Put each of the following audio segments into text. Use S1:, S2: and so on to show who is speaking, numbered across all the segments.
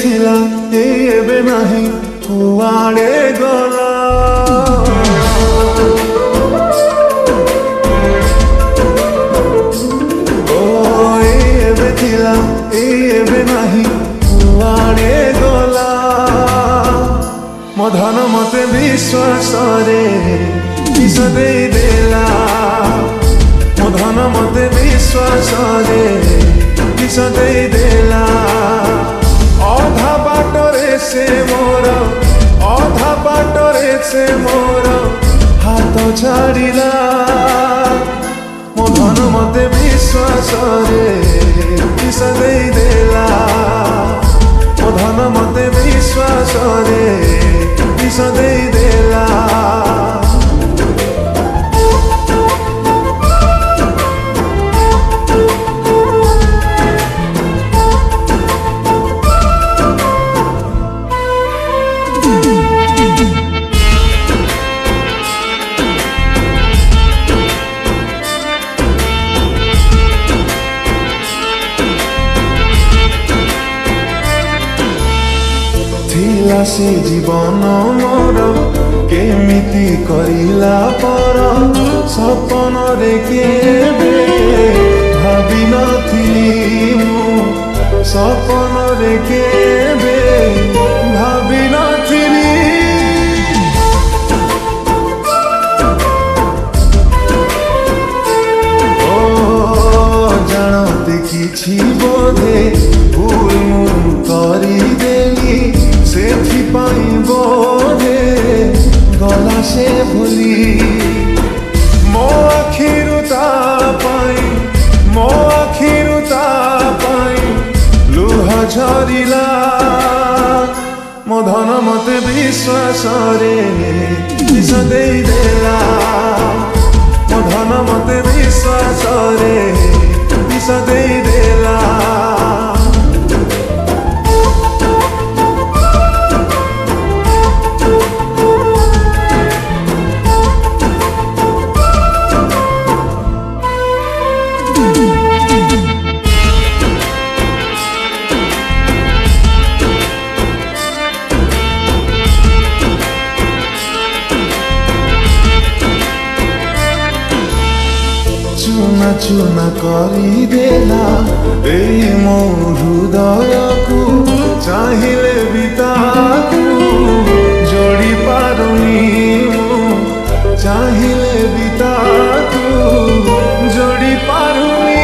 S1: थिला एबे नाही कुआड़े गला ओ एबे थिला एबे नाही कुआड़े गला मो धन मते विश्वास रे किस दे देला मो धन मते विश्वास रे किस दे देला अधा बाटरे से मोर अधा बाटरे से मोर हाथ छाड़िला मो धन मते विश्वास रे किस दे देला मो धन मते विश्वास रे किस दे देला थिला से जीवन मोर केमिति करिला पर सपन रे केबे भाबी नथिली मु सपन रे केबे भाबी नथिली ओ जानते किछि बोधे भूल मु करी देली सेथिपाई बोधे गला से भूली मो आखिरु तापाई मो आखिरु तापाई लुह झरिला मो धन मते विश्वास रे किस दे देला मो धन मते विश्वास रे किस दे देला चुना चुना करी देला ए मो हृदय को चाहिले बिताकू जोड़ी पारुनी मो चाहिले बिताकू जोड़ी पारुनी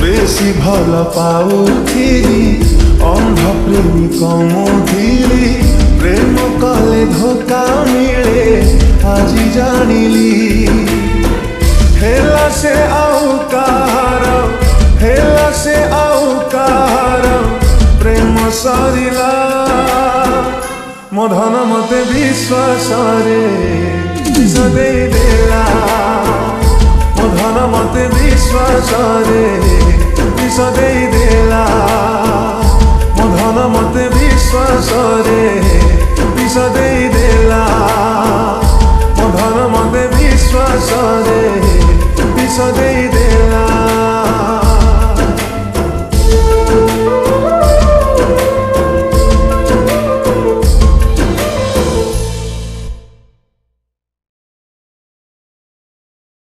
S1: बेसी भल पाउथिली अंध प्रेमी कमुथिली प्रेम कले धोखा मिले आज जानिली हेला से आउ कार हेला से आउ कार प्रेम सरिला मो धन मते विश्वास रे किस दे देला मो धन मते विश्वास रे किस दे देला मो धन मते विश्वास रे किस दे देला मो धन मते विश्वास रे किस दे